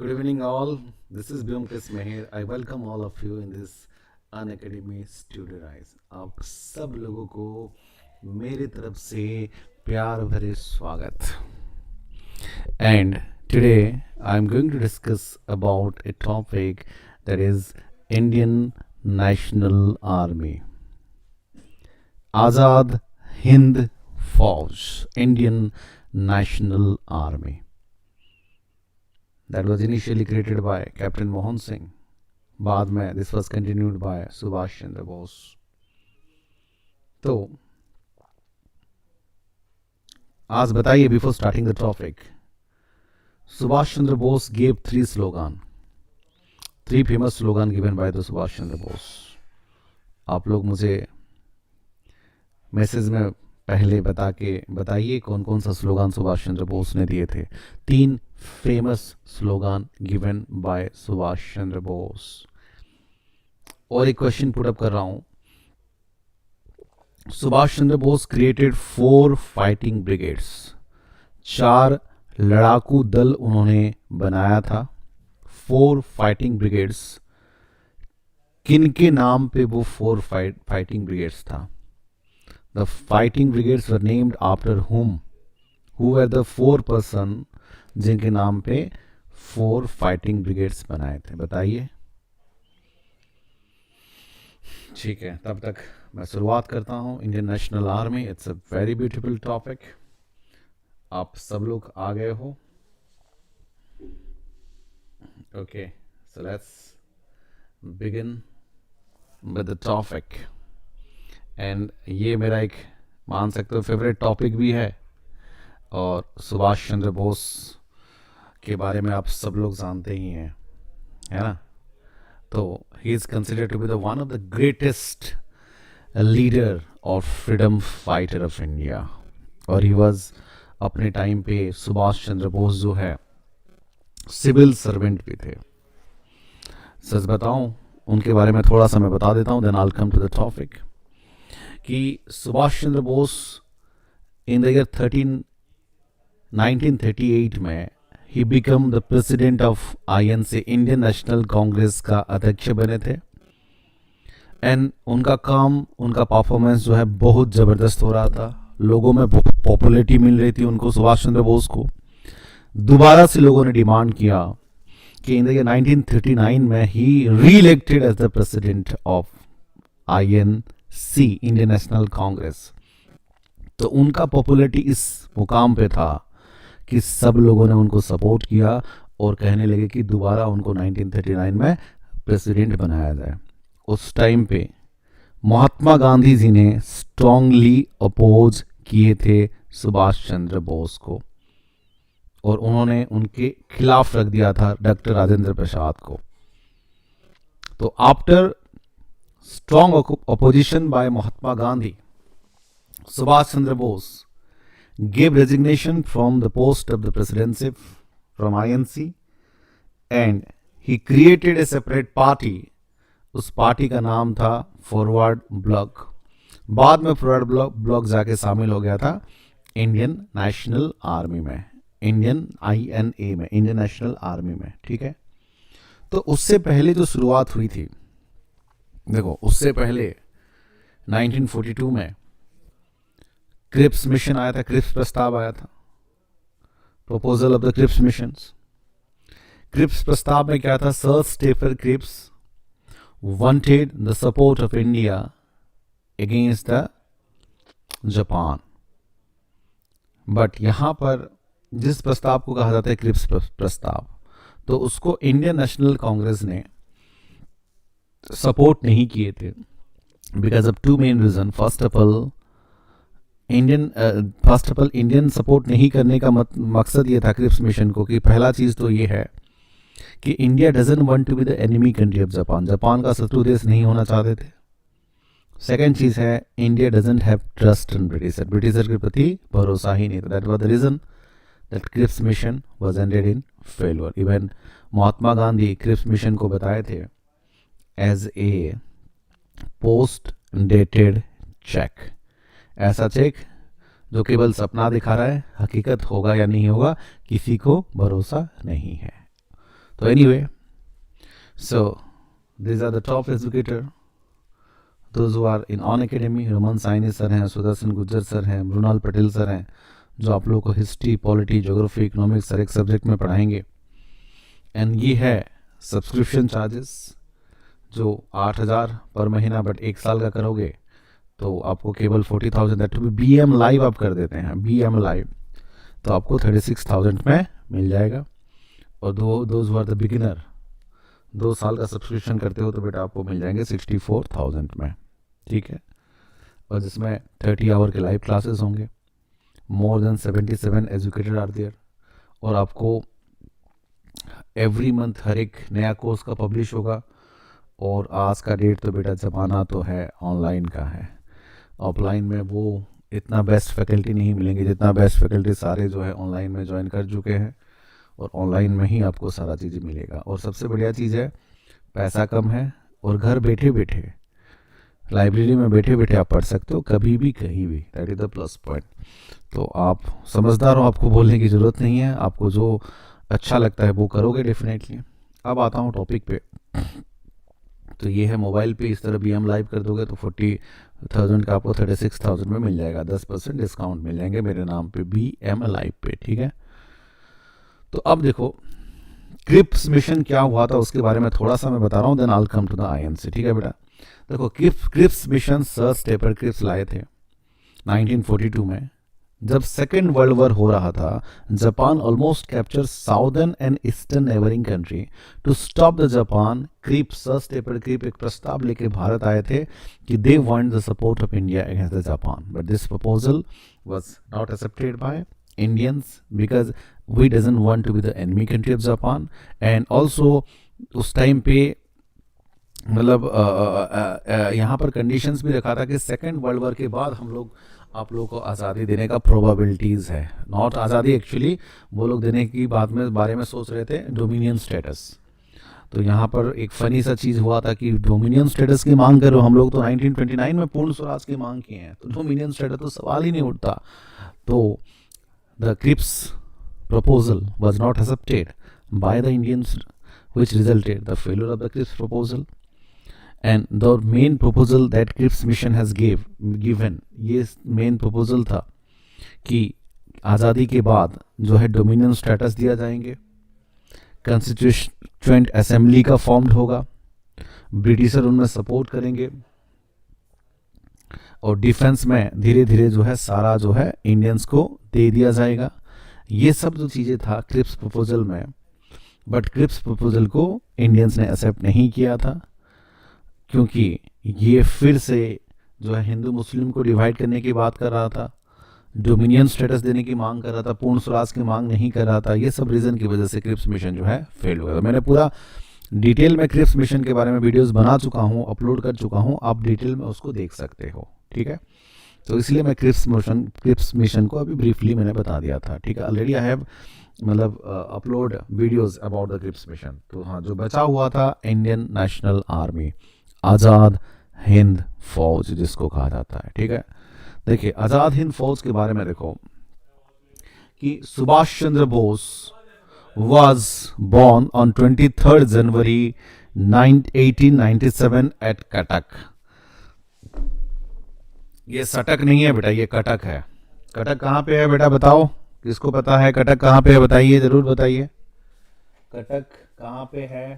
Good evening, all. This is Byomkes Meher. I welcome all of you in this Unacademy Studio Rise. आप सब लोगों को मेरी तरफ से प्यार भरे स्वागत. And today I am going to discuss about a topic that is Indian National Army. Azad Hind Fauj, Indian National Army. That was initially created by Captain Mohan Singh. बाद में this was continued by Subhash Chandra Bose. तो आज बताइए, before starting the topic, Subhash Chandra Bose gave three famous slogan given by the Subhash Chandra Bose. आप लोग मुझे message में पहले बताइए कौन कौन सा स्लोगान सुभाष चंद्र बोस ने दिए थे. 3 famous slogan given by Subhash Chandra Bose. और एक क्वेश्चन पुट अप कर रहा हूं. Subhash Chandra Bose created 4 fighting brigades. 4 लड़ाकू दल उन्होंने बनाया था. 4 फाइटिंग ब्रिगेड्स. किन के नाम पे वो 4 फाइटिंग ब्रिगेड्स था? The fighting brigades were named after whom? Who were the 4 person जिनके नाम पे 4 फाइटिंग ब्रिगेड्स बनाए थे? बताइए. ठीक है, तब तक मैं शुरुआत करता हूं. Indian national army, it's a very beautiful topic. आप सब लोग आ गए हो? Okay, so let's begin with the topic. And ये मेरा एक मान सकते हो फेवरेट टॉपिक भी है. और सुभाष चंद्र बोस के बारे में आप सब लोग जानते ही हैं, है ना? तो he is considered to be the one of the greatest leader और फ्रीडम फाइटर ऑफ इंडिया. और ही वाज अपने टाइम पे सुभाष चंद्र बोस जो है सिविल सर्वेंट भी थे. सच बताऊं, उनके बारे में थोड़ा सा मैं बता देता हूं, then I will come to the topic. कि Subhash Chandra Bose in the year 1938 में he become the president of INC, Indian national Congress का अध्यक्ष बने थे. एंड उनका काम, उनका परफॉर्मेंस जो है बहुत ज़बरदस्त हो रहा था. लोगों में बहुत पॉपुलैरिटी मिल रही थी उनको, सुभाष चंद्र बोस को. दोबारा से लोगों ने डिमांड किया कि इन द ईयर 1939 में ही reelected as the president of INC, Indian national Congress. तो उनका पॉपुलैरिटी इस मुकाम पे था कि सब लोगों ने उनको सपोर्ट किया और कहने लगे कि दोबारा उनको 1939 में प्रेसिडेंट बनाया जाए. उस टाइम पे महात्मा गांधी जी ने स्ट्रांगली अपोज किए थे सुभाष चंद्र बोस को, और उन्होंने उनके खिलाफ रख दिया था डॉक्टर राजेंद्र प्रसाद को. तो after strong opposition by Mahatma Gandhi, Subhash Chandra Bose gave resignation from the post of the presidency from INC and he created a separate party. उस पार्टी का नाम था फॉरवर्ड ब्लॉक. बाद में फॉरवर्ड ब्लॉक जाके शामिल हो गया था इंडियन नेशनल आर्मी में, इंडियन INA में, इंडियन नेशनल आर्मी में. ठीक है. तो उससे पहले जो शुरुआत हुई थी, देखो, उससे पहले 1942 में क्रिप्स मिशन आया था, क्रिप्स प्रस्ताव आया था, proposal of the Cripps missions. Cripps प्रस्ताव में क्या था? Sir Stephen Cripps wanted the support of India against the Japan. But यहां पर जिस प्रस्ताव को कहा जाता है क्रिप्स प्रस्ताव, तो उसको इंडियन नेशनल कांग्रेस ने सपोर्ट नहीं किए थे because of 2 main reason. First of all Indian support नहीं करने का मकसद ये था क्रिप्स मिशन को कि पहला चीज तो ये है कि India doesn't want to be the enemy country of Japan. Japan का शत्रु देश नहीं होना चाहते थे. सेकेंड चीज है, India doesn't have trust in Britisher, Britisher के प्रति भरोसा ही नहीं था. That was the reason that Cripps mission was ended in failure. Even Mahatma Gandhi Cripps mission को बताए थे as a post dated cheque, ऐसा चेक जो केवल सपना दिखा रहा है, हकीकत होगा या नहीं होगा किसी को भरोसा नहीं है. तो anyway, so these are the top educator, those who are in Unacademy. Roman Saini sir हैं, सुदर्शन गुज्जर सर हैं, मृणाल पटेल सर हैं, जो आप लोगों को हिस्ट्री, पॉलिटी, ज्योग्राफी, इकोनॉमिक्स हर एक सब्जेक्ट में पढ़ाएंगे. एंड ये है सब्सक्रिप्शन चार्जेस जो 8,000 पर महीना, बट 1 साल का करोगे तो आपको केवल 40,000, that to be BM live आप कर देते हैं, BM लाइव, तो आपको 36,000 में मिल जाएगा. और those who are the beginner, 2 साल का सब्सक्रिप्शन करते हो तो बेटा आपको मिल जाएंगे 64,000 में. ठीक है. और जिसमें 30 आवर के लाइव क्लासेस होंगे, more than 77 educator are there, और आपको एवरी मंथ हर एक नया कोर्स का पब्लिश होगा. और आज का डेट तो बेटा ज़माना तो है ऑनलाइन का है. ऑफलाइन में वो इतना बेस्ट फैकल्टी नहीं मिलेंगे जितना बेस्ट फैकल्टी सारे जो है ऑनलाइन में ज्वाइन कर चुके हैं, और ऑनलाइन में ही आपको सारा चीज़ मिलेगा. और सबसे बढ़िया चीज़ है, पैसा कम है और घर बैठे बैठे लाइब्रेरी में बैठे बैठे आप पढ़ सकते हो कभी भी कहीं भी. That is the plus point. तो आप समझदार हो, आपको बोलने की ज़रूरत नहीं है, आपको जो अच्छा लगता है वो करोगे डेफिनेटली. अब आता हूँ टॉपिक पे. तो ये है मोबाइल पे इस तरह BM लाइव कर दोगे तो 40,000 का आपको 36,000 में मिल जाएगा. 10% डिस्काउंट मिल जाएंगे मेरे नाम पे BM लाइव पे. ठीक है. तो अब देखो क्रिप्स मिशन क्या हुआ था उसके बारे में थोड़ा सा मैं बता रहा हूँ, then I come to the INC. ठीक है बेटा. देखो Cripps mission sir Stafford Cripps लाए थे 1942 में. जब सेकेंड वर्ल्ड वॉर हो रहा था, Japan almost capture southern and eastern neighbouring country. To stop the Japan, Cripps sir Stafford Cripps एक प्रस्ताव लेके भारत आए थे कि they want the support of India against the Japan. But this proposal was not accepted by Indians because we doesn't want to be the enemy country of Japan. And also उस time पे मतलब यहाँ पर conditions भी रखा था कि second World war के बाद हम लोग आप लोगों को आज़ादी देने का प्रोबेबिलिटीज़ है. नॉट आज़ादी एक्चुअली, वो लोग देने की बारे में सोच रहे थे डोमिनियन स्टेटस. तो यहाँ पर एक फ़नी सा चीज़ हुआ था कि डोमिनियन स्टेटस की मांग करो. हम लोग तो 1929 में पूर्ण स्वराज की मांग किए हैं, तो डोमिनियन स्टेटस तो सवाल ही नहीं उठता. तो the Cripps proposal was not accepted by the Indians, which resulted the failure of the Cripps proposal. And the main proposal that Cripps mission has given, ये main proposal था कि आज़ादी के बाद जो है डोमिनियन स्टेटस दिया जाएंगे, कंस्टिट्यूएंट असेंबली का फॉर्म्ड होगा, ब्रिटिशर उनमें सपोर्ट करेंगे, और डिफेंस में धीरे धीरे जो है सारा जो है इंडियंस को दे दिया जाएगा. ये सब जो चीज़ें था क्रिप्स प्रपोजल में, बट क्रिप्स प्रपोजल को इंडियंस ने एक्सेप्ट नहीं किया था, क्योंकि ये फिर से जो है हिंदू मुस्लिम को डिवाइड करने की बात कर रहा था, डोमिनियन स्टेटस देने की मांग कर रहा था, पूर्ण स्वराज की मांग नहीं कर रहा था. ये सब रीज़न की वजह से क्रिप्स मिशन जो है फेल हुआ. मैंने पूरा डिटेल में क्रिप्स मिशन के बारे में वीडियोस बना चुका हूँ, अपलोड कर चुका हूँ, आप डिटेल में उसको देख सकते हो. ठीक है. तो इसलिए मैं क्रिप्स मिशन को अभी ब्रीफली मैंने बता दिया था. ठीक है. ऑलरेडी आई हैव मतलब upload videos about the Cripps mission. तो हाँ, जो बचा हुआ था इंडियन नेशनल आर्मी, आज़ाद हिंद फौज जिसको कहा जाता है. ठीक है. देखिए आज़ाद हिंद फौज के बारे में देखो कि Subhash Chandra Bose was born on 23rd January 1897 at Cuttack. ये सटक नहीं है बेटा, ये कटक है. कटक कहाँ पे है बेटा बताओ, किसको पता है कटक कहाँ पे है? बताइए, जरूर बताइए, कटक कहाँ पे है?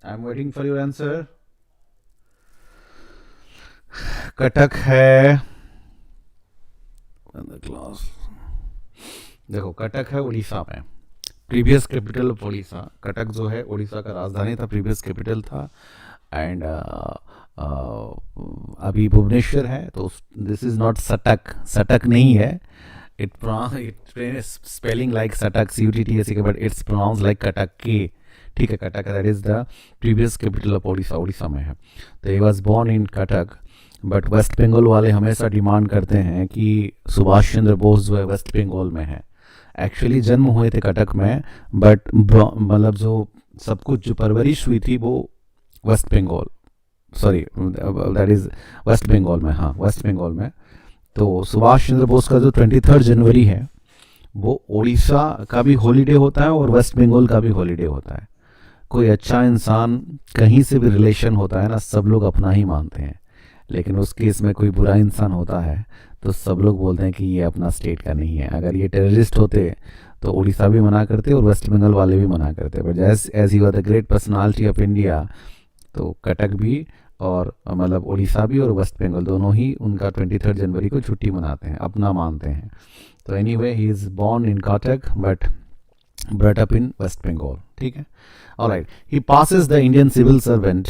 I am waiting for your answer. Cuttack है क्लास. देखो कटक है उड़ीसा में, previous capital of Orissa. Cuttack जो है उड़ीसा का राजधानी था, प्रीवियस कैपिटल था. एंड अभी भुवनेश्वर है. तो दिस इज नॉट सटक, सटक नहीं है. इट स्पेलिंग लाइक सटक, CUTTSK, but it's pronounce like Cuttack के. ठीक है. Cuttack that is the previous capital of Orissa, Orissa में है. तो he was born in Cuttack. But West Bengal वाले हमेशा डिमांड करते हैं कि सुभाष चंद्र बोस जो है वेस्ट बंगाल में है. एक्चुअली जन्म हुए थे कटक में, बट मतलब जो सब कुछ जो परवरिश हुई थी वो West Bengal, sorry that is West Bengal में, हाँ वेस्ट बंगाल में। तो सुभाष चंद्र बोस का जो 23 जनवरी है वो उड़ीसा का भी हॉलीडे होता है और वेस्ट बंगाल का भी हॉलीडे होता है। कोई अच्छा इंसान कहीं से भी रिलेशन होता है ना, सब लोग अपना ही मानते हैं, लेकिन उस केस में कोई बुरा इंसान होता है तो सब लोग बोलते हैं कि ये अपना स्टेट का नहीं है। अगर ये टेररिस्ट होते तो उड़ीसा भी मना करते और वेस्ट बंगाल वाले भी मना करते, but as he was the great personality of India, तो कटक भी और मतलब उड़ीसा भी और वेस्ट बंगाल दोनों ही उनका 23 जनवरी को छुट्टी मनाते हैं, अपना मानते हैं। तो anyway he is born in Cuttack but brought up in West Bengal. ठीक है, alright. He passes the Indian civil servant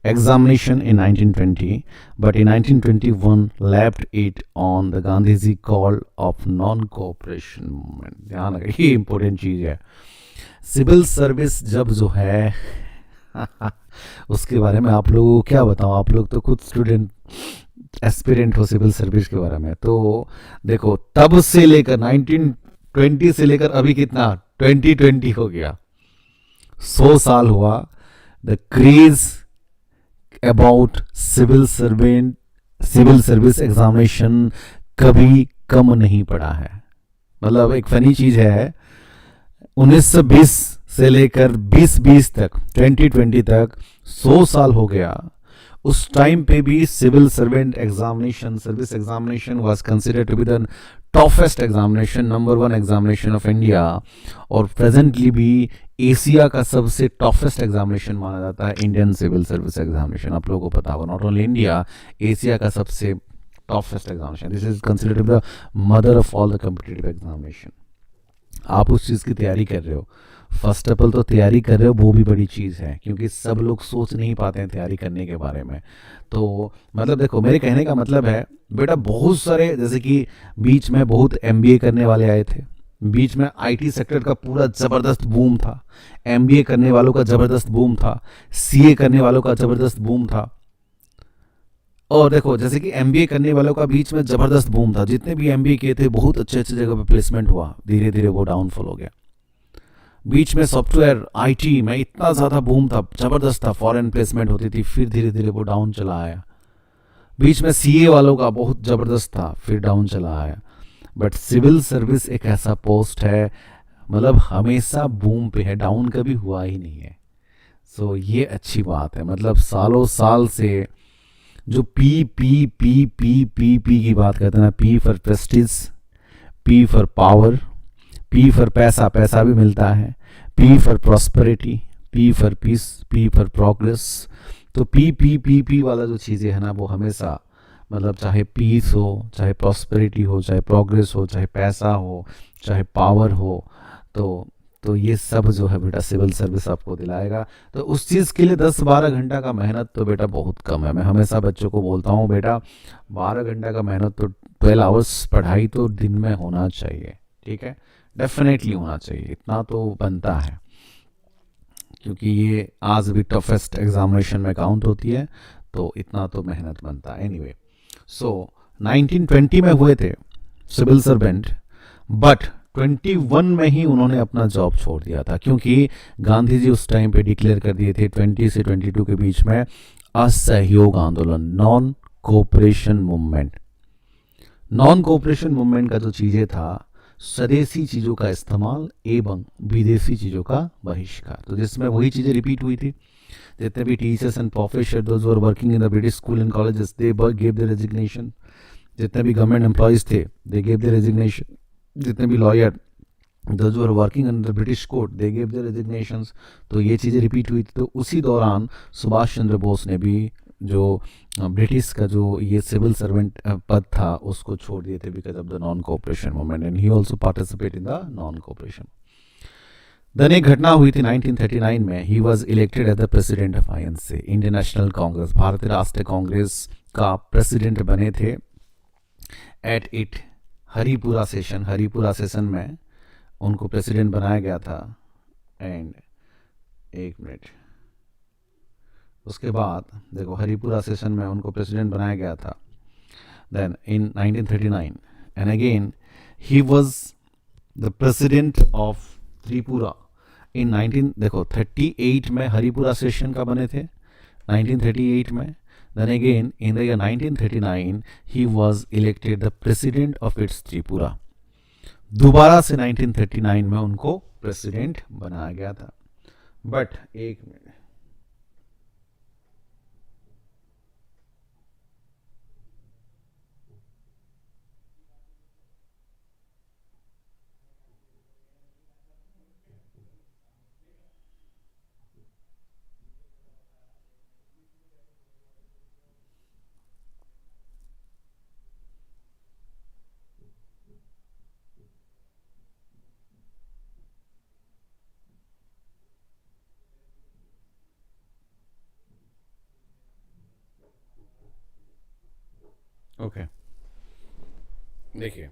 examination in 1920, but in 1921 left it on the Gandhiji call of non-cooperation movement. ध्यान रखिए, ये important चीज है। Civil service जब जो है उसके बारे में आप लोगों को क्या बताऊं, आप लोग तो खुद स्टूडेंट एस्पिरेंट हो सिविल सर्विस के बारे में। तो देखो तब से लेकर 1920 से लेकर अभी कितना 2020 हो गया, 100 साल हुआ। The craze about civil service examination कभी कम नहीं पड़ा है। मतलब एक फनी चीज है, 1920 से लेकर 2020 तक 2020 तक 100 साल हो गया, उस टाइम पे भी civil servant examination, service examination was considered to be the toughest examination, number 1 examination of India, और प्रेजेंटली भी एशिया का सबसे टफेस्ट एग्जामिनेशन माना जाता है इंडियन सिविल सर्विस एग्जामिनेशन। आप लोगों को पता होगा, नॉट ओनली इंडिया, एशिया का सबसे toughest examination. This is considered the mother of all the competitive examination. आप उस चीज़ की तैयारी कर रहे हो, फर्स्ट ऑफ ऑल तो तैयारी कर रहे हो, वो भी बड़ी चीज़ है, क्योंकि सब लोग सोच नहीं पाते हैं तैयारी करने के बारे में। तो मतलब देखो, मेरे कहने का मतलब है बेटा, बहुत सारे जैसे कि बीच में बहुत एमबीए करने वाले आए थे, बीच में आईटी सेक्टर का पूरा ज़बरदस्त बूम था, एमबीए करने वालों का ज़बरदस्त बूम था, सीए करने वालों का ज़बरदस्त बूम था। और देखो जैसे कि एमबीए करने वालों का बीच में ज़बरदस्त बूम था, जितने भी एमबीए किए थे बहुत अच्छे अच्छे जगह पे प्लेसमेंट हुआ, धीरे धीरे वो डाउनफॉल हो गया। बीच में सॉफ्टवेयर आईटी में इतना ज़्यादा बूम था, ज़बरदस्त था, फॉरेन प्लेसमेंट होती थी, फिर धीरे धीरे वो डाउन चला आया। बीच में सीए वालों का बहुत ज़बरदस्त था, फिर डाउन चला आया। बट सिविल सर्विस एक ऐसा पोस्ट है, मतलब हमेशा बूम पे है, डाउन कभी हुआ ही नहीं है। सो ये अच्छी बात है। मतलब सालों साल से जो P P P P P P की बात करते हैं ना, P for prestige, P for power, P for पैसा, पैसा भी मिलता है, P for prosperity, P for piece, P for progress. तो पी पी पी पी वाला जो चीज़ें है ना, वो हमेशा मतलब चाहे पीस हो, चाहे प्रॉस्पेरिटी हो, चाहे प्रोग्रेस हो, चाहे पैसा हो, चाहे पावर हो, तो ये सब जो है बेटा सिविल सर्विस आपको दिलाएगा। तो उस चीज़ के लिए 10-12 घंटा का मेहनत तो बेटा बहुत कम है। मैं हमेशा बच्चों को बोलता हूँ बेटा 12 घंटा का मेहनत तो 12 आवर्स पढ़ाई तो दिन में होना चाहिए, ठीक है, डेफिनेटली होना चाहिए, इतना तो बनता है, क्योंकि ये आज भी टफेस्ट एग्जामिनेशन में काउंट होती है, तो इतना तो मेहनत बनता है। एनीवे, सो 1920 में हुए थे सिविल सर्वेंट, बट 21 में ही उन्होंने अपना जॉब छोड़ दिया था, क्योंकि गांधी जी उस टाइम पे डिक्लेयर कर दिए थे 20 से 22 के बीच में असहयोग आंदोलन, non cooperation movement. Non cooperation movement का जो चीज़ें था, स्वदेशी चीज़ों का इस्तेमाल एवं विदेशी चीज़ों का बहिष्कार, तो जिसमें वही चीज़ें रिपीट हुई थी। जितने भी teachers and professor those were working in the British school and colleges, they give the resignation. जितने भी गवर्नमेंट एम्प्लॉयज थे, दे गिव द रेजिग्नेशन। जितने भी lawyer those were working under British court, they give the resignations. तो ये चीज़ें repeat हुई थी। तो उसी दौरान सुभाष चंद्र बोस ने भी जो ब्रिटिश का जो ये सिविल सर्वेंट पद था उसको छोड़ दिए थे because of the non cooperation movement, and he also participate in the non cooperation. Then एक घटना हुई थी 1939 में, he was elected as the president of INC, Indian national Congress, भारतीय राष्ट्रीय कांग्रेस का प्रेसिडेंट बने थे एट इट हरिपुरा सेशन में उनको प्रेसिडेंट बनाया गया था। एंड एक मिनट, उसके बाद देखो हरिपुरा सेशन में उनको प्रेसिडेंट बनाया गया था। Then in 1939 and again he was the president of Tripura in 19 देखो 38 में हरिपुरा सेशन का बने थे 1938 में. Then again in the year 1939 he was elected the president of its Tripura. दोबारा से 1939 में उनको प्रेसिडेंट बनाया गया था. बट एक मिनट, ओके देखिए,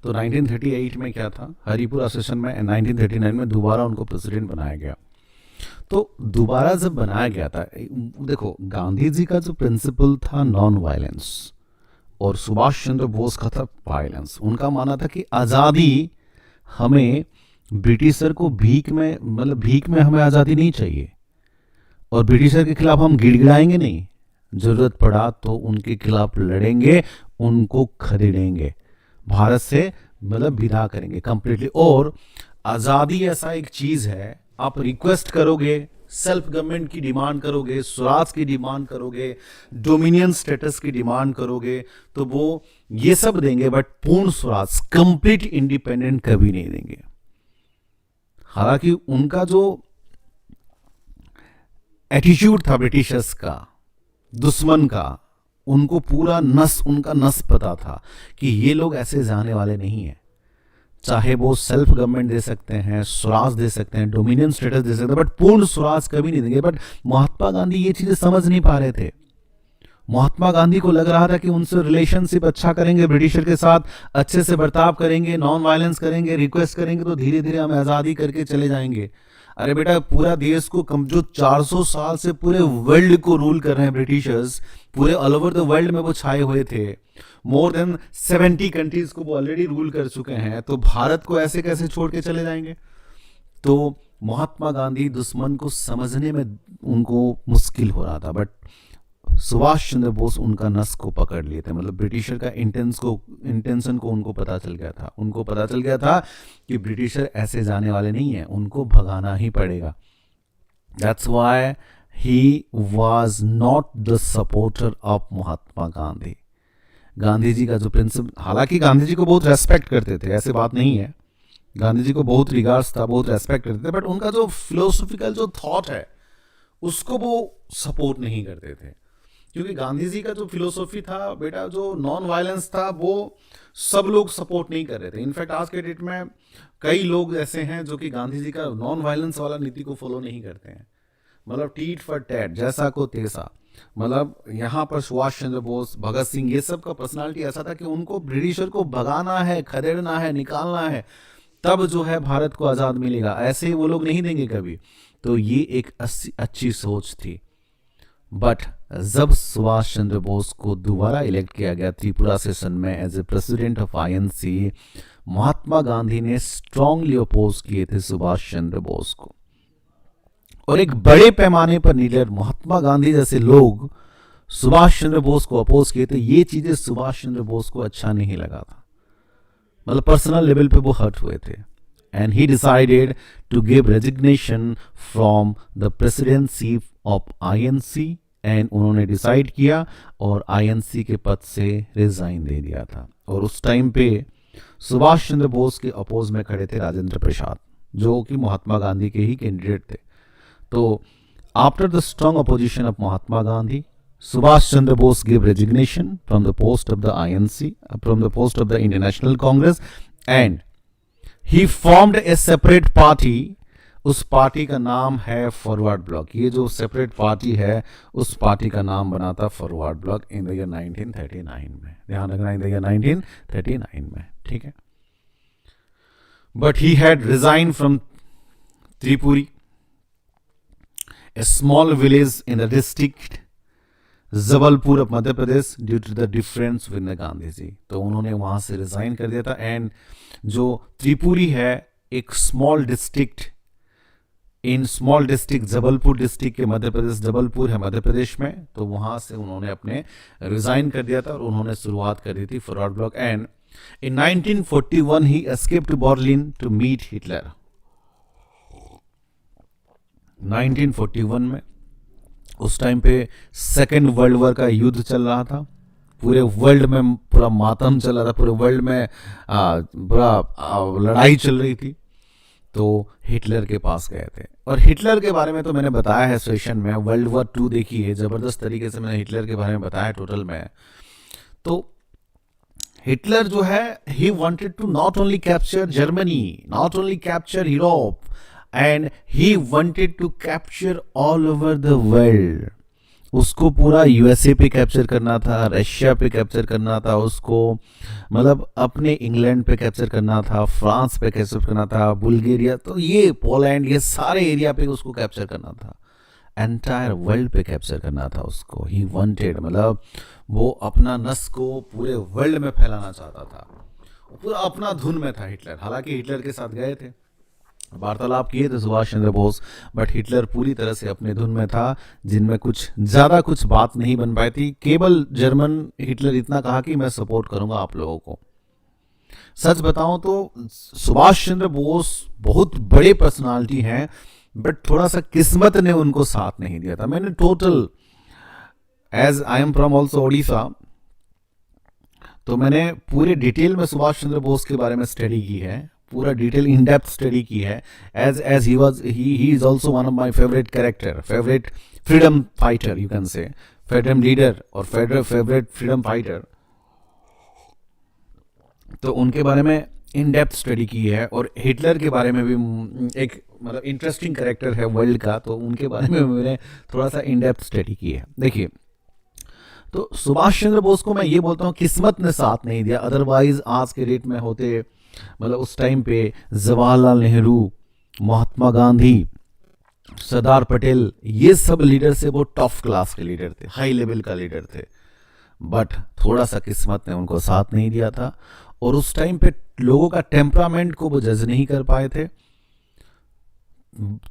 तो 1938 में क्या था, हरिपुरा सेशन में 1939 में दोबारा उनको प्रेसिडेंट बनाया गया. तो दोबारा जब बनाया गया था, देखो गांधी जी का जो प्रिंसिपल था नॉन वायलेंस और सुभाष चंद्र बोस का था वायलेंस. उनका मानना था कि आज़ादी हमें ब्रिटिशर को भीख में हमें आज़ादी नहीं चाहिए और ब्रिटिशर के खिलाफ हम गिड़गिड़ाएंगे नहीं, जरूरत पड़ा तो उनके खिलाफ लड़ेंगे, उनको खदेड़ेंगे, भारत से विदा करेंगे कंप्लीटली. और आज़ादी ऐसा एक चीज है, आप रिक्वेस्ट करोगे, सेल्फ गवर्नमेंट की डिमांड करोगे, स्वराज की डिमांड करोगे, डोमिनियन स्टेटस की डिमांड करोगे, तो वो ये सब देंगे, बट पूर्ण स्वराज कंप्लीट इंडिपेंडेंट कभी नहीं देंगे. हालांकि उनका जो एटीट्यूड था ब्रिटिशर्स का, दुश्मन का, उनको पूरा उनका नस पता था कि ये लोग ऐसे जाने वाले नहीं हैं. चाहे वो सेल्फ गवर्नमेंट दे सकते हैं, स्वराज दे सकते हैं, डोमिनियन स्टेटस दे सकते हैं, बट पूर्ण स्वराज कभी नहीं देंगे. बट महात्मा गांधी ये चीजें समझ नहीं पा रहे थे. महात्मा गांधी को लग रहा था कि उनसे रिलेशनशिप अच्छा करेंगे, ब्रिटिशर के साथ अच्छे से बर्ताव करेंगे, नॉन वायलेंस करेंगे, रिक्वेस्ट करेंगे, तो धीरे धीरे हम आज़ादी करके चले जाएंगे. अरे बेटा, पूरा देश को जो 400 साल से पूरे वर्ल्ड को रूल कर रहे हैं ब्रिटिशर्स, पूरे ऑल ओवर द वर्ल्ड में वो छाए हुए थे, मोर देन 70 कंट्रीज को वो ऑलरेडी रूल कर चुके हैं, तो भारत को ऐसे कैसे छोड़ के चले जाएंगे. तो महात्मा गांधी दुश्मन को समझने में उनको मुश्किल हो रहा था, बट सुभाष चंद्र बोस उनका नस को पकड़ लिए थे. ब्रिटिशर का इंटेंशन को उनको पता चल गया था. उनको पता चल गया था कि ब्रिटिशर ऐसे जाने वाले नहीं है, उनको भगाना ही पड़ेगा. That's why he was not the supporter of Mahatma Gandhi. Gandhi ji का जो प्रिंसिपल, हालांकि गांधी जी को बहुत रेस्पेक्ट करते थे, ऐसे बात नहीं है, गांधी जी को बहुत रिगार्ड्स था, बहुत रेस्पेक्ट करते थे, बट उनका जो फिलोसॉफिकल जो थॉट है उसको वो सपोर्ट नहीं करते थे. क्योंकि गांधी जी का जो फिलोसॉफी था बेटा, जो नॉन वायलेंस था, वो सब लोग सपोर्ट नहीं कर रहे थे. इनफैक्ट आज के डेट में कई लोग ऐसे हैं जो कि गांधी जी का नॉन वायलेंस वाला नीति को फॉलो नहीं करते हैं. टीट फॉर टैट, जैसा को तैसा. यहाँ पर सुभाष चंद्र बोस, भगत सिंह, ये सब का पर्सनालिटी ऐसा था कि उनको ब्रिटिशर को भगाना है, खदेड़ना है, निकालना है, तब जो है भारत को आज़ाद मिलेगा. ऐसे वो लोग नहीं देंगे कभी. तो ये एक अच्छी सोच थी. बट जब सुभाष चंद्र बोस को दोबारा इलेक्ट किया गया त्रिपुरा सेशन में as a president of INC, Mahatma Gandhi ने स्ट्रांगली अपोज किए थे सुभाष चंद्र बोस को. और एक बड़े पैमाने पर लीडर महात्मा गांधी जैसे लोग सुभाष चंद्र बोस को अपोज किए थे. ये चीजें सुभाष चंद्र बोस को अच्छा नहीं लगा था. पर्सनल लेवल पे वो हर्ट हुए थे. And he decided to give resignation from the presidency of INC. And उन्होंने डिसाइड किया और आईएनसी के पद से रिजाइन दे दिया था. और उस टाइम पे सुभाष चंद्र बोस के अपोज में खड़े थे राजेंद्र प्रसाद, जो कि महात्मा गांधी के ही कैंडिडेट थे. तो after the strong opposition of Mahatma Gandhi, Subhash Chandra Bose gave resignation from the post of the INC, from the post of the Indian National Congress, and he formed a separate party. उस party का नाम है forward block. ये जो separate party है, उस party का नाम बना था forward block in the year 1939 में. ध्यान रखना, इन द ईयर 1939 में, ठीक है. But he had resign from Tripuri, a small village in the district Jabalpur of Madhya Pradesh due to the difference with Gandhi ji. तो उन्होंने वहाँ से रिजाइन कर दिया था। एंड जो त्रिपुरी है एक स्मॉल डिस्ट्रिक्ट जबलपुर डिस्ट्रिक्ट के मध्य प्रदेश, जबलपुर है मध्य प्रदेश में, तो वहाँ से उन्होंने अपने रिजाइन कर दिया था और उन्होंने शुरुआत कर दी थी Forward Bloc. And in 1941 he escaped to Berlin to meet Hitler. 1941 में उस टाइम पे सेकेंड वर्ल्ड वॉर का युद्ध चल रहा था, पूरे वर्ल्ड में पूरा मातम चल रहा था, पूरे वर्ल्ड में पूरा लड़ाई चल रही थी। तो हिटलर के पास गए थे। और हिटलर के बारे में तो मैंने बताया है सेशन में, वर्ल्ड वॉर 2 देखी है, जबरदस्त तरीके से मैंने हिटलर के बारे में बताया टोटल में। तो हिटलर जो है he wanted to not only capture Germany, not only capture Europe, and he wanted to capture all over the world. उसको पूरा यूएसए पे कैप्चर करना था, रशिया पे कैप्चर करना था, उसको मतलब अपने इंग्लैंड पे कैप्चर करना था, फ्रांस पे कैप्चर करना था, बुल्गारिया, तो ये पोलैंड, ये सारे एरिया पे उसको कैप्चर करना था, एंटायर वर्ल्ड पे कैप्चर करना था उसको। ही वांटेड मतलब वो अपना नस को पूरे वर्ल्ड में फैलाना चाहता था, पूरा अपना धुन में था हिटलर। हालांकि हिटलर के साथ गए थे, वार्तालाप किए थे सुभाष चंद्र बोस, बट हिटलर पूरी तरह से अपने धुन में था, जिनमें कुछ ज्यादा कुछ बात नहीं बन पाई थी। केवल जर्मन हिटलर इतना कहा कि मैं सपोर्ट करूंगा आप लोगों को। सच बताऊं तो सुभाष चंद्र बोस बहुत बड़े पर्सनालिटी हैं, बट थोड़ा सा किस्मत ने उनको साथ नहीं दिया था। मैंने total, as I am from also Odisha, तो मैंने पूरे डिटेल में सुभाष चंद्र बोस के बारे में स्टडी की है, पूरा डिटेल इन डेप्थ स्टडी की है। As he is also one of my favourite character, favourite freedom fighter, you can say freedom leader और फेवरेट फ्रीडम फाइटर। तो उनके बारे में इन डेप्थ स्टडी की है। और हिटलर के बारे में भी एक मतलब इंटरेस्टिंग कैरेक्टर है वर्ल्ड का, तो उनके बारे में मैंने थोड़ा सा इन डेप्थ स्टडी की है। देखिए, तो सुभाष चंद्र बोस को मैं ये बोलता हूँ किस्मत ने साथ नहीं दिया, अदरवाइज आज के डेट में होते, मतलब उस टाइम पे जवाहरलाल नेहरू, महात्मा गांधी, सरदार पटेल, ये सब लीडर से वो टॉप क्लास के लीडर थे, हाई लेवल का लीडर थे, बट थोड़ा सा किस्मत ने उनको साथ नहीं दिया था। और उस टाइम पे लोगों का टेम्परामेंट को वो जज नहीं कर पाए थे,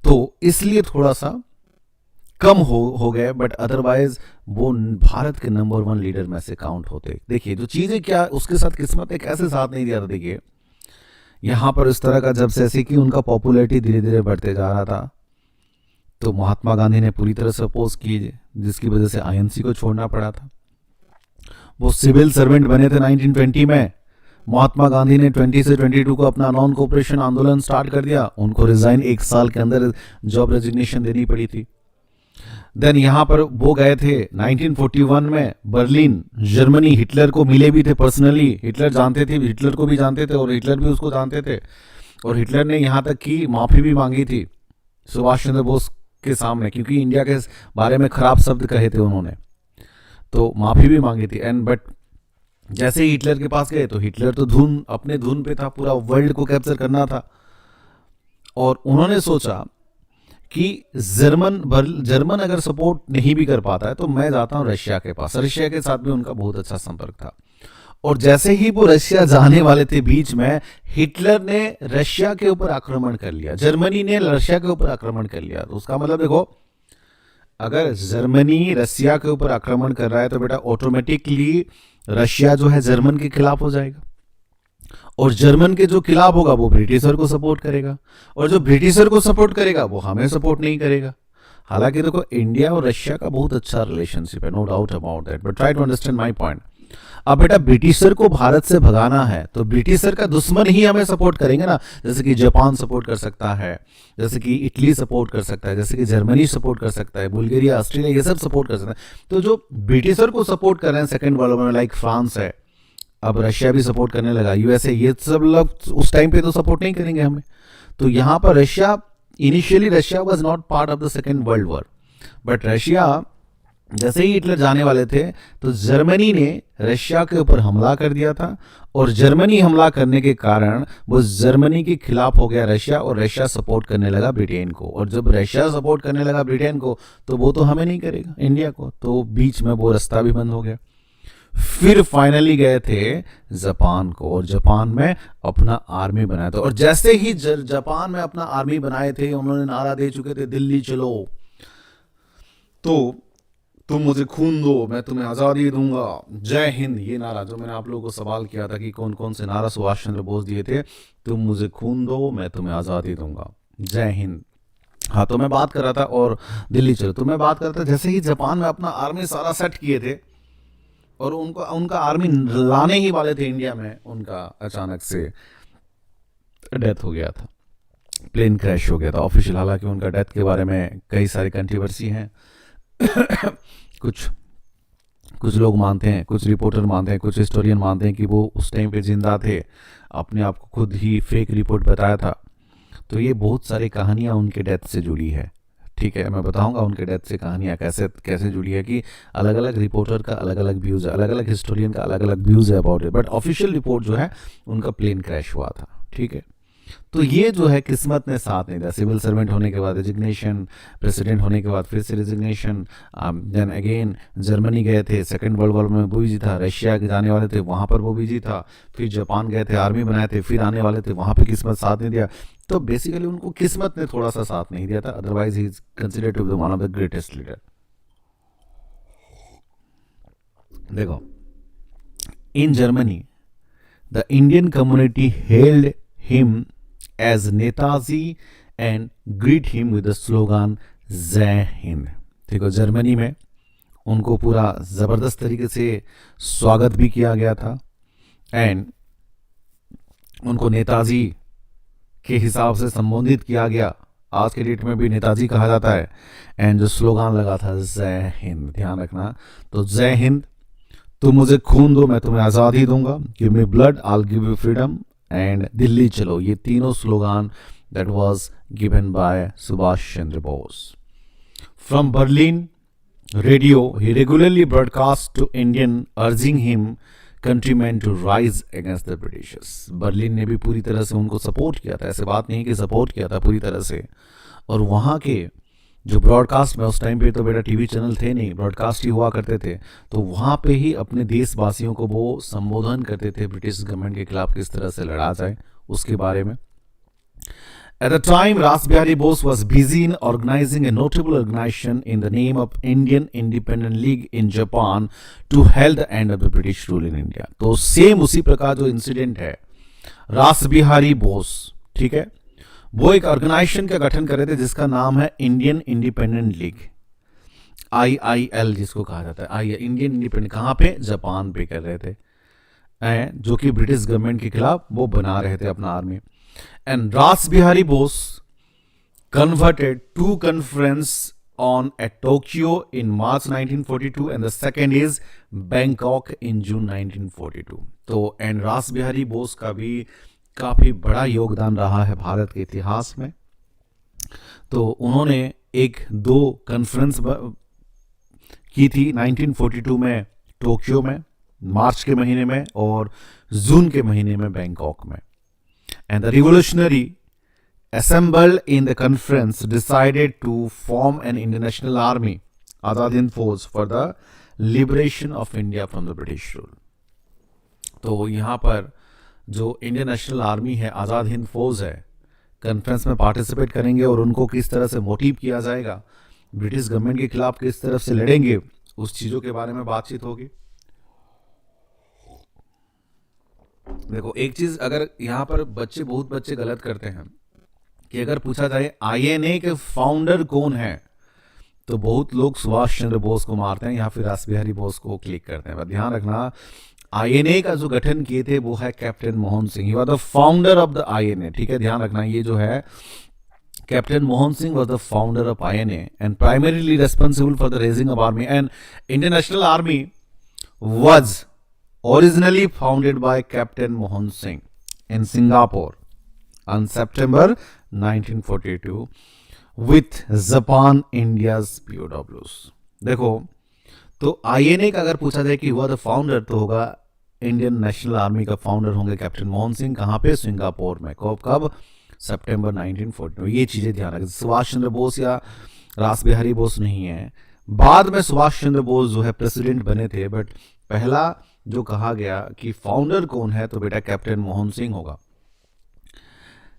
तो इसलिए थोड़ा सा कम हो गए, बट अदरवाइज वो भारत के नंबर 1 लीडर में से काउंट होते। देखिए जो चीजें क्या उसके साथ किस्मत ने कैसे साथ नहीं दिया था। देखिए यहां पर इस तरह का जब से ऐसे कि उनका पॉपुलैरिटी धीरे धीरे बढ़ते जा रहा था, तो महात्मा गांधी ने पूरी तरह से अपोज की, जिसकी वजह से आईएनसी को छोड़ना पड़ा था। वो सिविल सर्वेंट बने थे 1920 में। महात्मा गांधी ने 20 से 22 को अपना नॉन कोऑपरेशन आंदोलन स्टार्ट कर दिया, उनको रिजाइन 1 साल के अंदर जॉब रेजिग्नेशन देनी पड़ी थी। देन यहां पर वो गए थे 1941 में बर्लिन, जर्मनी, हिटलर को मिले भी थे पर्सनली, हिटलर जानते थे, हिटलर को भी जानते थे और हिटलर भी उसको जानते थे। और हिटलर ने यहां तक की माफी भी मांगी थी सुभाष चंद्र बोस के सामने, क्योंकि इंडिया के बारे में खराब शब्द कहे थे उन्होंने, तो माफी भी मांगी थी। एंड बट जैसे ही हिटलर के पास गए तो हिटलर तो अपने धुन पे था, पूरा वर्ल्ड को कैप्चर करना था। और उन्होंने सोचा कि जर्मन अगर सपोर्ट नहीं भी कर पाता है तो मैं जाता हूं रशिया के पास। रशिया के साथ भी उनका बहुत अच्छा संपर्क था। और जैसे ही वो रशिया जाने वाले थे, बीच में हिटलर ने रशिया के ऊपर आक्रमण कर लिया, जर्मनी ने रशिया के ऊपर आक्रमण कर लिया। तो उसका मतलब देखो, अगर जर्मनी रशिया के ऊपर आक्रमण कर रहा है तो बेटा ऑटोमेटिकली रशिया जो है जर्मन के खिलाफ हो जाएगा, और जर्मन के जो खिलाफ होगा वो ब्रिटिशर को सपोर्ट करेगा, और जो ब्रिटिशर को सपोर्ट करेगा वो हमें सपोर्ट नहीं करेगा। हालांकि देखो इंडिया और रशिया का बहुत अच्छा रिलेशनशिप है, no doubt about that, but try to understand my point. अब बेटा ब्रिटिशर को भारत से भगाना है तो ब्रिटिशर का दुश्मन ही हमें सपोर्ट करेंगे ना। जैसे कि जापान सपोर्ट कर सकता है, जैसे कि इटली सपोर्ट कर सकता है, जैसे कि जर्मनी सपोर्ट कर सकता है, बुल्गारिया, ऑस्ट्रेलिया, ये सब सपोर्ट कर सकता है। तो जो ब्रिटिशर को सपोर्ट कर रहे हैं सेकेंड वर्ल्ड वॉर में, लाइक फ्रांस है, अब रशिया भी सपोर्ट करने लगा, यूएसए, ये सब लोग उस टाइम पे तो सपोर्ट नहीं करेंगे हमें। तो यहाँ पर Russia, initially Russia was not part of the Second World war, but Russia जैसे ही हिटलर जाने वाले थे तो जर्मनी ने रशिया के ऊपर हमला कर दिया था, और जर्मनी हमला करने के कारण वो जर्मनी के खिलाफ हो गया रशिया, और रशिया सपोर्ट करने लगा ब्रिटेन को। और जब रशिया सपोर्ट करने लगा ब्रिटेन को तो वो तो हमें नहीं करेगा, इंडिया को, तो बीच में वो रास्ता भी बंद हो गया। फिर फाइनली गए थे जापान को, और जापान में अपना आर्मी बनाया था। और जैसे ही जापान में अपना आर्मी बनाए थे, उन्होंने नारा दे चुके थे दिल्ली चलो, तो तुम मुझे खून दो मैं तुम्हें आज़ादी दूंगा, जय हिंद, ये नारा जो मैंने आप लोगों को सवाल किया था कि कौन कौन से नारा सुभाष चंद्र बोस दिए थे, तुम मुझे खून दो मैं तुम्हें आज़ादी दूंगा, जय हिंद। हाँ, तो मैं बात कर रहा था, और दिल्ली चलो, तो मैं बात कर रहा था जैसे ही जापान में अपना आर्मी सारा सेट किए थे और उनका आर्मी लाने ही वाले थे इंडिया में, उनका अचानक से डेथ हो गया था, प्लेन क्रैश हो गया था ऑफिशियल। हालांकि उनका डेथ के बारे में कई सारी कंट्रोवर्सी हैं। कुछ कुछ लोग मानते हैं, कुछ रिपोर्टर मानते हैं, कुछ हिस्टोरियन मानते हैं कि वो उस टाइम पे जिंदा थे, अपने आप को खुद ही फेक रिपोर्ट बताया था। तो ये बहुत सारी कहानियां उनके डेथ से जुड़ी है, ठीक है, मैं बताऊंगा उनके डेथ से कहानियां कैसे कैसे जुड़ी है, कि अलग अलग रिपोर्टर का अलग अलग व्यूज़ है, अलग अलग हिस्टोरियन का अलग अलग व्यूज़ है about it, but official report जो है उनका प्लेन क्रैश हुआ था, ठीक है। तो ये जो है किस्मत ने साथ नहीं दिया, सिविल सर्वेंट होने के बाद रेजिग्नेशन, प्रेसिडेंट होने के बाद फिर से रेजिग्नेशन, देन अगेन जर्मनी गए थे, सेकेंड वर्ल्ड वॉर में वो बिजी था, रशिया के जाने वाले थे वहाँ पर वो बिजी था, फिर जापान गए थे, आर्मी बनाए थे, फिर आने वाले थे, वहाँ पे किस्मत साथ नहीं दिया। तो बेसिकली उनको किस्मत ने थोड़ा सा साथ नहीं दिया था, otherwise he is considered to be one of the greatest leader. देखो, in Germany the Indian community held him as Netaji and greet him with the slogan जय हिंद। देखो, जर्मनी में उनको पूरा ज़बरदस्त तरीके से स्वागत भी किया गया था, एंड उनको नेताजी के हिसाब से संबोधित किया गया, आज के डेट में भी नेताजी कहा जाता है। एंड जो स्लोगान लगा था जय हिंद, ध्यान रखना, तो जय हिंद, तुम मुझे खून दो मैं तुम्हें आज़ादी दूंगा, give me blood I will give you freedom, and Delhi चलो, ये तीनों slogan that was given by Subhash Chandra Bose. From Berlin radio he regularly broadcast to Indian urging him countryman to rise against the Britishers. Berlin ने भी पूरी तरह से उनको support किया था, ऐसे बात नहीं कि सपोर्ट किया था, पूरी तरह से। और वहाँ के जो ब्रॉडकास्ट में, उस टाइम पे तो बेटा टीवी चैनल थे नहीं, ब्रॉडकास्ट ही हुआ करते थे, तो वहाँ पे ही अपने देशवासियों को वो संबोधन करते थे ब्रिटिश गवर्नमेंट के खिलाफ किस तरह से लड़ा जाए उसके बारे में। At the time, Rasbihari Bose was busy in organizing a notable organization in the name of Indian Independent League in Japan to help the end of the British rule in India। तो same उसी प्रकार जो incident है, रासबिहारी बोस, ठीक है, वो एक organisation का गठन कर रहे थे जिसका नाम है इंडियन इंडिपेंडेंट लीग, IIL जिसको कहा जाता है, इंडियन इंडिपेंडेंट, कहाँ पे, जापान पे कर रहे थे, जो कि ब्रिटिश गवर्नमेंट के खिलाफ वो बना रहे थे अपना army. And Rashbehari Bose converted two conference on at Tokyo in March 1942 and the second is Bangkok in June 1942। तो एंड रासबिहारी बोस का भी काफ़ी बड़ा योगदान रहा है भारत के इतिहास में। तो उन्होंने एक दो कॉन्फ्रेंस की थी 1942 में टोक्यो में, मार्च के महीने में, और जून के महीने में बैंकॉक में। And the revolutionary assembled in the conference decided to form an international army, Azad Hind Force, for the liberation of India from the British rule। तो यहाँ पर जो इंडियन नेशनल आर्मी है, आज़ाद हिंद फौज है, कॉन्फ्रेंस में पार्टिसिपेट करेंगे और उनको किस तरह से मोटिव किया जाएगा, ब्रिटिश गवर्नमेंट के खिलाफ किस तरह से लड़ेंगे, उस चीज़ों के बारे में बातचीत होगी। देखो, एक चीज़ अगर यहाँ पर बहुत बच्चे गलत करते हैं कि अगर पूछा जाए INA के फाउंडर कौन है, तो बहुत लोग सुभाष चंद्र बोस को मारते हैं या फिर रासबिहारी बोस को क्लिक करते हैं। ध्यान रखना, INA का जो गठन किए थे वो है captain Mohan Singh, he was the founder of the INA, ठीक है, ध्यान रखना, ये जो है captain Mohan Singh was the founder of INA and primarily responsible for the raising of army. And Indian national army was originally founded by captain Mohan Singh in Singapore on September 1942 with Japan India's POWs। देखो, तो INA का अगर पूछा जाए कि हुआ the founder, तो होगा इंडियन नेशनल आर्मी का फाउंडर होंगे कैप्टन मोहन सिंह। कहाँ पे? सिंगापुर में। कब? सितंबर 1914। ये चीजें ध्यान रखें। सुभाष चंद्र बोस या रास बिहारी बोस नहीं है। बाद में सुभाष चंद्र बोस जो है प्रेसिडेंट बने थे, बट पहला जो कहा गया कि फाउंडर कौन है, तो बेटा कैप्टन मोहन सिंह होगा।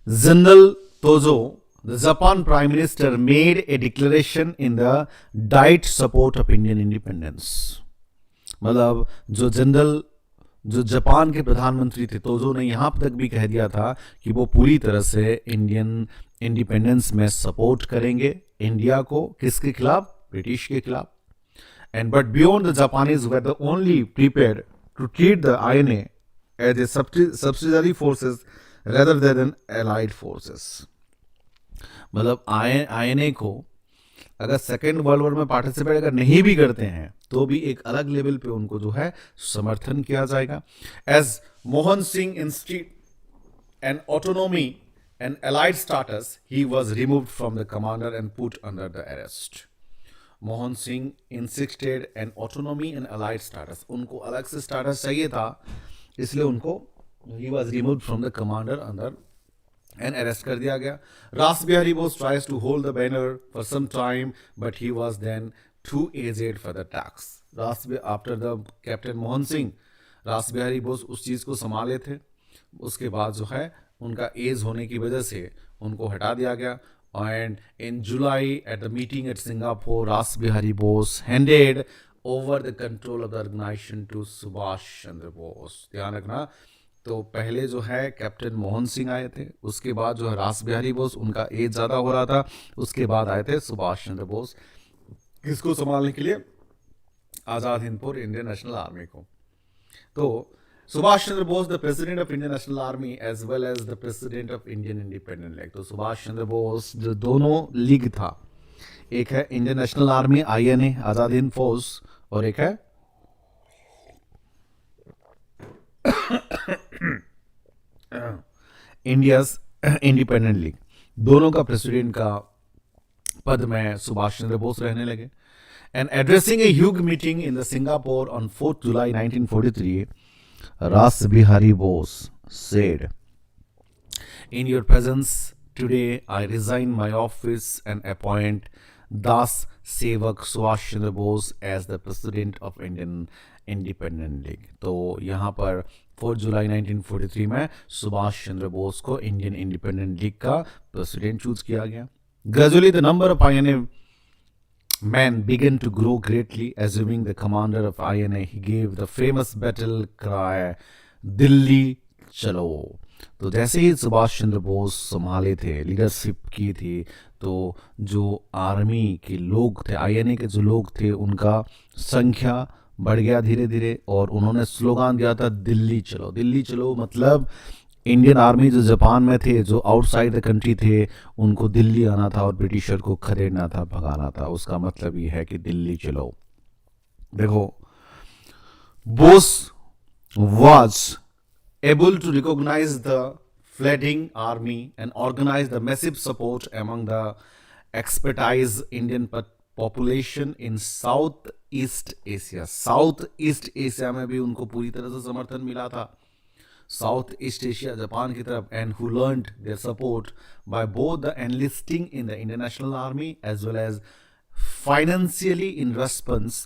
General Tojo, the Japan Prime Minister, made a declaration in the direct support of Indian independence। मतलब जो जापान के प्रधानमंत्री थे तोजो ने यहां तक भी कह दिया था कि वो पूरी तरह से इंडियन इंडिपेंडेंस में सपोर्ट करेंगे इंडिया को। किसके खिलाफ? ब्रिटिश के खिलाफ। And but beyond the Japanese were they only prepared to treat the INA as a subsidiary forces rather than allied forces. मतलब आईएनए को अगर सेकेंड वर्ल्ड वॉर में पार्टिसिपेट अगर नहीं भी करते हैं तो भी एक अलग लेवल पे उनको जो है समर्थन किया जाएगा। As Mohan Singh institute an autonomy and allied status, he was removed from the commander and put under the arrest. Mohan Singh insisted an autonomy and allied status, उनको अलग से स्टाटस चाहिए था, इसलिए उनको he was removed from the commander under and arrest कर दिया गया। Ras Bihari Bose tries to hold the banner for some time, but he was then too aged for the task। after the captain Mohan Singh, रास बिहारी बोस उस चीज को संभाले थे, उसके बाद जो है उनका एज होने की वजह से उनको हटा दिया गया। And in July at the meeting at Singapore, Ras Bihari Bose handed over the control of the organisation to Subhash Chandra Bose. ध्यान रखना, तो पहले जो है कैप्टन मोहन सिंह आए थे, उसके बाद जो है रास बिहारी बोस, उनका एज ज़्यादा हो रहा था, उसके बाद आए थे सुभाष चंद्र बोस, किसको संभालने के लिए? आज़ाद हिंद फौज, इंडियन नेशनल आर्मी को। तो Subhash Chandra Bose the president of Indian national Army as well as the president of Indian Independent League. तो सुभाष चंद्र बोस जो दोनों लीग था, एक है इंडियन नेशनल आर्मी आईएनए आज़ाद हिंद फौज, और एक है इंडियाज इंडिपेंडेंट लीग। दोनों का प्रेसिडेंट का पद में सुभाष चंद्र बोस रहने लगे। And addressing a huge meeting in the Singapore on 4 जुलाई 1943, रास Bihari Bose said, in your presence today I resign my office and appoint Das Sevak Subhash Chandra Bose as the president of Indian Independent League। तो यहाँ पर 4 जुलाई 1943 में सुभाष चंद्र बोस को Indian Independent league का president choose किया गया। Gradually the number of INA men began to grow greatly. Assuming the commander of INA, he gave the famous battle cry, Delhi चलो। तो जैसे ही सुभाष चंद्र बोस संभाले थे, लीडरशिप की थी, तो जो आर्मी के लोग थे, आईएनए के जो लोग थे, उनका संख्या बढ़ गया धीरे धीरे, और उन्होंने स्लोगान दिया था दिल्ली चलो। दिल्ली चलो मतलब इंडियन आर्मी जो जापान में थे, जो आउटसाइड द कंट्री थे, उनको दिल्ली आना था और ब्रिटिशर को खदेड़ना था, भगाना था। उसका मतलब ये है कि दिल्ली चलो। देखो, Bose was able to recognize the fledgling army and organize the massive support among the expertise Indian population in South East Asia। South East Asia में भी उनको पूरी तरह से समर्थन मिला था, साउथ ईस्ट एशिया, जापान की तरफ। And who learned their support by both the enlisting in the international army as well as financially in response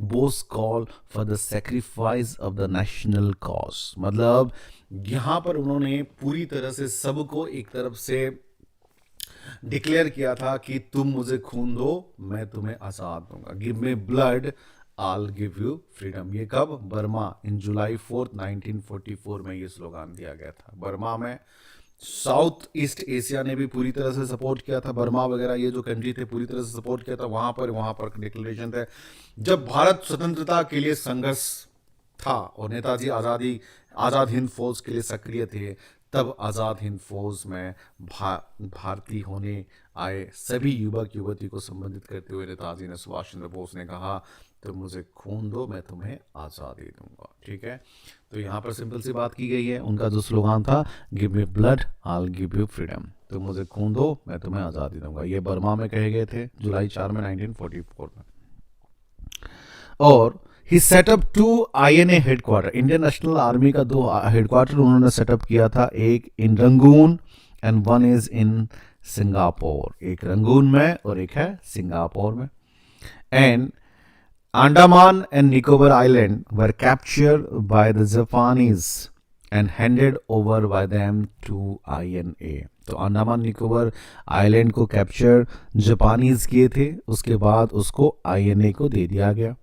Bose call for the sacrifice of the national cause। मतलब यहाँ पर उन्होंने पूरी तरह से सबको एक तरफ से डिक्लेयर किया था कि तुम मुझे खून दो, मैं तुम्हें आजाद दूंगा। Give me blood, I'll give you freedom। ये कब? बर्मा, इन जुलाई 4, 1944 में ये स्लोगान दिया गया था। बर्मा में साउथ ईस्ट एशिया ने भी पूरी तरह से सपोर्ट किया था, बर्मा वगैरह ये जो कंट्री थे पूरी तरह से सपोर्ट किया था। वहां पर डिक्लेरेशन थे। जब भारत स्वतंत्रता के लिए संघर्ष था और नेताजी आज़ाद हिंद फौज के लिए सक्रिय थे, तब आज़ाद हिंद फौज में भारतीय होने आए सभी युवक युवती को संबोधित करते हुए नेताजी ने, सुभाष चंद्र बोस ने कहा, तो मुझे खून दो, मैं तुम्हें आज़ादी दूंगा। ठीक है, तो यहाँ पर सिंपल सी बात की गई है। उनका जो स्लोगान था, give me blood, I give you freedom. तो मुझे खून दो, मैं तुम्हें आज़ादी दूंगा। ये बर्मा में कहे गए थे जुलाई 4 में 1944 में। और he setup 2 INA headquarter, Indian national Army का 2 हेडक्वार्टर उन्होंने सेटअप किया था, एक in Rangoon and one is in Singapore, एक रंगून में और एक है सिंगापुर में. And Andaman and Nicobar Island were captured by the Japanese and handed over by them to INA. तो अंडमान निकोबार आइलैंड को कैप्चर जापानीज किए थे, उसके बाद उसको INA को दे दिया गया.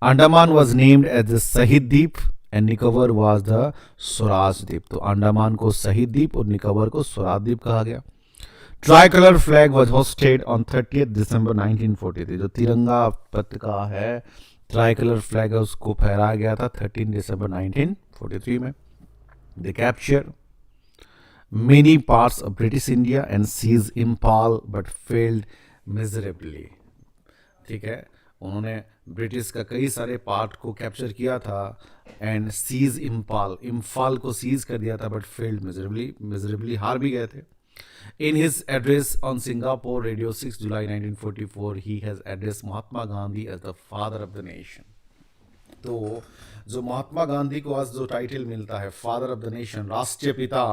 Andaman was named as the Shaheed Dweep and Nicobar was the Swaraj Dweep. तो अंडमान को शहीद द्वीप और निकोबार को स्वराज द्वीप कहा गया. Tricolour flag was hosted on 30 दिसंबर 1943. जो तिरंगा पताका है, ट्राइकलर फ्लैग है, उसको फहराया गया था 13 दिसंबर 1943 में. They capture many parts of British India and seize Imphal but failed miserably. ठीक है, उन्होंने ब्रिटिश का कई सारे पार्ट को कैप्चर किया था एंड सीज इम्फाल को सीज कर दिया था, बट फेल्ड मिजरेबली हार भी गए थे. In his address on Singapore Radio 6 July 1944, he has addressed Mahatma Gandhi as the father of the nation. तो जो महात्मा गांधी को आज जो टाइटल मिलता है फादर ऑफ द नेशन, राष्ट्रीय पिता,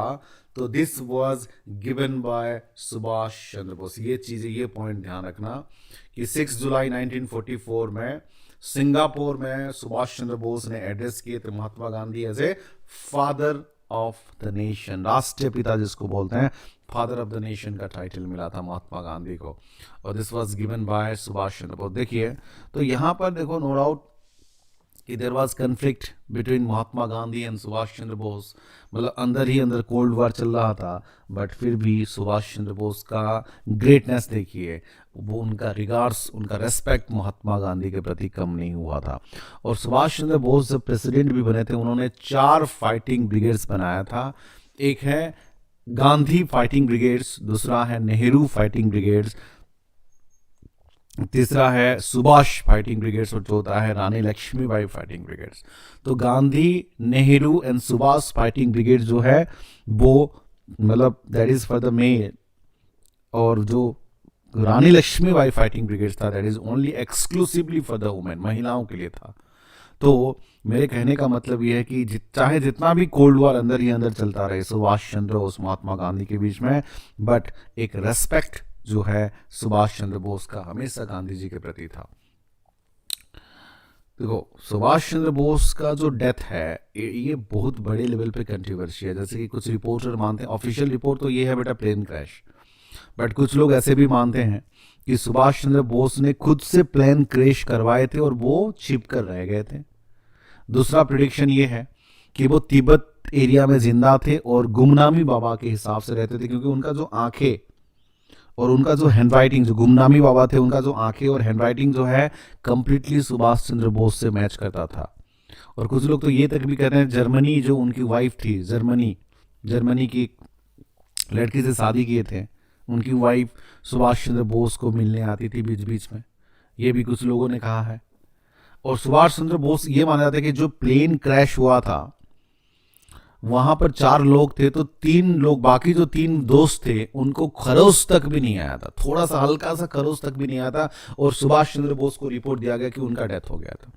तो this was given by Subhash Chandra Bose. ये चीज़ें, ये पॉइंट ध्यान रखना कि 6 जुलाई 1944 में सिंगापुर में सुभाष चंद्र बोस ने एड्रेस किए थे Mahatma Gandhi as a father of the nation, राष्ट्रीय पिता जिसको बोलते हैं, फादर ऑफ द नेशन का टाइटल मिला था महात्मा गांधी को, और this was given by Subhash Chandra Bose. देखिए, तो यहाँ पर देखो, नो डाउट कि there was conflict between Mahatma Gandhi and Subhash Chandra Bose. मतलब अंदर ही अंदर कोल्ड वार चल रहा था, बट फिर भी सुभाष चंद्र बोस का ग्रेटनेस देखिए, वो उनका रिगार्ड्स, उनका रेस्पेक्ट महात्मा गांधी के प्रति कम नहीं हुआ था. और सुभाष चंद्र बोस जब प्रेसिडेंट भी बने थे, उन्होंने 4 फाइटिंग ब्रिगेड्स बनाया था. एक है गांधी फाइटिंग ब्रिगेड्स, दूसरा है नेहरू फाइटिंग ब्रिगेड्स, तीसरा है सुभाष फाइटिंग ब्रिगेड्स, और चौथा है रानी लक्ष्मीबाई फाइटिंग ब्रिगेड्स. तो Gandhi, Nehru and Subhash fighting brigade जो है वो मतलब that is for the male, और जो रानी लक्ष्मीबाई फाइटिंग ब्रिगेड था that is only exclusively for the women, महिलाओं के लिए था. तो मेरे कहने का मतलब ये है कि चाहे जितना भी कोल्ड वॉर अंदर ही अंदर चलता रहे सुभाष चंद्र बोस महात्मा गांधी के बीच में, बट एक रेस्पेक्ट जो है सुभाष चंद्र बोस का हमेशा गांधी जी के प्रति था. देखो, सुभाष चंद्र बोस का जो डेथ है ये बहुत बड़े लेवल पे कंट्रोवर्सी है. जैसे कि कुछ रिपोर्टर मानते हैं, ऑफिशियल रिपोर्ट तो ये है बेटा प्लेन क्रैश, बट कुछ लोग ऐसे भी मानते हैं कि सुभाष चंद्र बोस ने खुद से प्लेन क्रैश करवाए थे और वो छिप कर रह गए थे. दूसरा प्रिडिक्शन ये है कि वो तिब्बत एरिया में जिंदा थे और गुमनामी बाबा के हिसाब से रहते थे, क्योंकि उनका जो आंखें और उनका जो हैंडराइटिंग, जो गुमनामी बाबा थे उनका जो आंखें और हैंडराइटिंग जो है कंप्लीटली सुभाष चंद्र बोस से मैच करता था. और कुछ लोग तो ये तक भी कहते हैं जर्मनी जो उनकी वाइफ थी, जर्मनी की लड़की से शादी किए थे, उनकी वाइफ सुभाष चंद्र बोस को मिलने आती थी बीच बीच में, ये भी कुछ लोगों ने कहा है. और सुभाष चंद्र बोस ये माना जाता है कि जो प्लेन क्रैश हुआ था वहां पर 4 लोग थे, तो 3 लोग, बाकी जो 3 दोस्त थे उनको खरोच तक भी नहीं आया था, थोड़ा सा हल्का सा खरोच तक भी नहीं आया था, और सुभाष चंद्र बोस को रिपोर्ट दिया गया कि उनका डेथ हो गया था.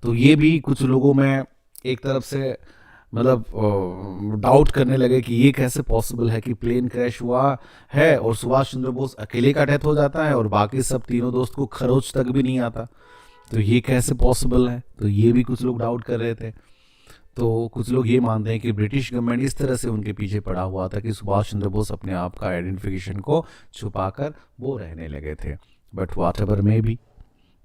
तो ये भी कुछ लोगों में एक तरफ से मतलब डाउट करने लगे कि ये कैसे पॉसिबल है कि प्लेन क्रैश हुआ है और सुभाष चंद्र बोस अकेले का डेथ हो जाता है और बाकी सब तीनों दोस्त को खरोच तक भी नहीं आता, तो ये कैसे पॉसिबल है. तो ये भी कुछ लोग डाउट कर रहे थे. तो कुछ लोग ये मानते हैं कि ब्रिटिश गवर्नमेंट इस तरह से उनके पीछे पड़ा हुआ था कि सुभाष चंद्र बोस अपने आप का आइडेंटिफिकेशन को छुपाकर वो रहने लगे थे. बट व्हाटएवर मे बी,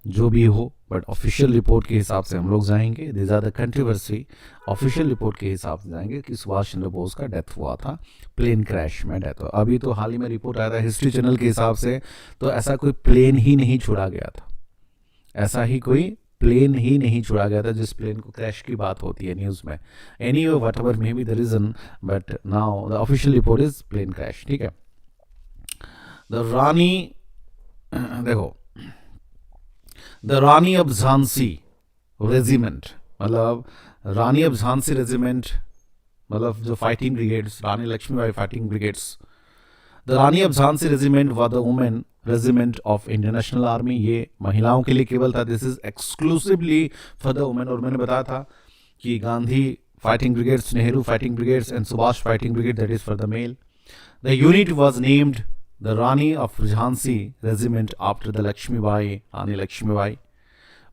जो भी हो, बट ऑफिशियल रिपोर्ट के हिसाब से हम लोग जाएंगे, this are the controversy, official report के हिसाब से जाएंगे कि सुभाष चंद्र बोस का डेथ हुआ था, प्लेन क्रैश में डेथ हुआ. अभी तो हाल ही में रिपोर्ट आया था हिस्ट्री चैनल के हिसाब से, तो ऐसा कोई प्लेन ही नहीं छोड़ा गया था, ऐसा ही कोई प्लेन ही नहीं छोड़ा गया था जिस प्लेन को क्रैश की बात होती है न्यूज़ में. Anyway whatever may be the reason, but now the official report is plane crash. ठीक है. द रानी, देखो, the Rani of Jhansi regiment, मतलब रानी ऑफ झांसी रेजिमेंट, मतलब जो fighting brigades, Rani Lakshmibai fighting brigades, the Rani of Jhansi regiment were the women regiment of Indian national Army, ये महिलाओं के लिए केवल था, this is exclusively for the women. और मैंने बताया था कि Gandhi fighting brigades, Nehru fighting brigades and Subhash fighting brigade, that is for the male. The unit was named the Rani of Jhansi regiment after the Lakshmibai, Rani Lakshmibai,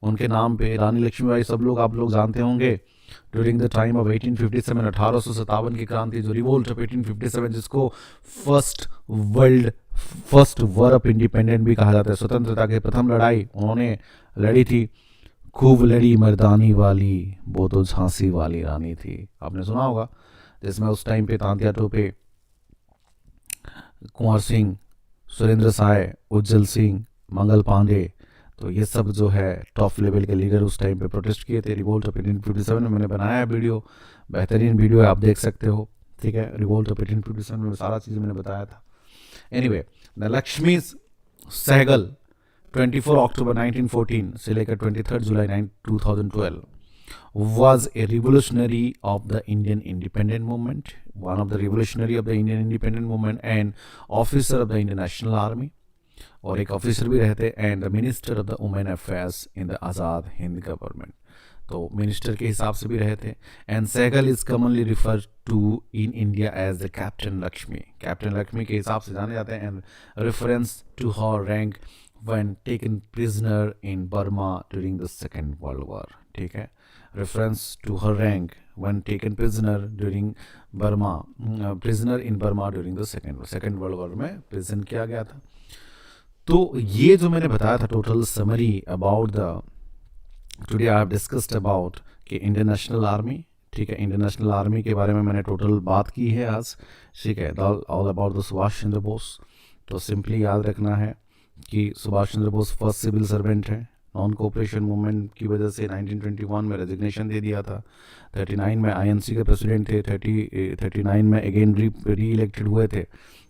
उनके नाम पे रानी लक्ष्मीबाई सब लोग आप लोग जानते होंगे। ड्यूरिंग द टाइम ऑफ 1857, 1857 की क्रांति, जो रिवोल्ट ऑफ 1857, जिसको फर्स्ट वॉर ऑफ इंडिपेंडेंट भी कहा जाता है, स्वतंत्रता की प्रथम लड़ाई उन्होंने लड़ी थी। खूब लड़ी मर्दानी वाली, वो तो झांसी वाली रानी थी, आपने सुना होगा, जिसमें उस टाइम पे तांत्या टोपे, कुंवर सिंह, सुरेंद्र साय, उज्जवल सिंह, मंगल पांडे, तो ये सब जो है टॉप लेवल के लीडर उस टाइम पे प्रोटेस्ट किए थे। रिवोल्ट ऑफ 1857 में मैंने बनाया है वीडियो, बेहतरीन वीडियो है, आप देख सकते हो, ठीक है। रिवोल्ट ऑफ 1857 में सारा चीज़ मैंने बताया था। एनीवे, द लक्ष्मी सहगल 24 अक्टूबर 1914 से लेकर 23 जुलाई 2012 was a revolutionary of the Indian independent movement, one of the revolutionary of the Indian independent movement and officer of the Indian National Army, और एक ऑफिसर भी रहते, and the minister of the women affairs in the Azad Hind government, तो minister के हिसाब से भी रहते। And Sahgal is commonly refer to in India as the captain Lakshmi, captain Lakshmi के हिसाब से जाने जाते हैं, and reference to her rank when taken prisoner in Burma during the Second World War, ठीक है। Reference to her rank when taken prisoner during Burma, prisoner in Burma during the Second World War में prison किया गया था। तो ये जो मैंने बताया था total summary about the, today I have discussed about कि इंडियन नेशनल आर्मी, ठीक है, इंडियन नेशनल आर्मी के बारे में मैंने टोटल बात की है आज, ठीक है, all about the Subhash Chandra Bose. तो सिंपली याद रखना है कि Subhash Chandra Bose first civil servant है, नॉन कोऑपरेशन मूवमेंट की वजह से 1921 में रेजिग्नेशन दे दिया था, 39 में आईएनसी के प्रेसिडेंट थे, 39 में अगेन री इलेक्टेड हुए थे।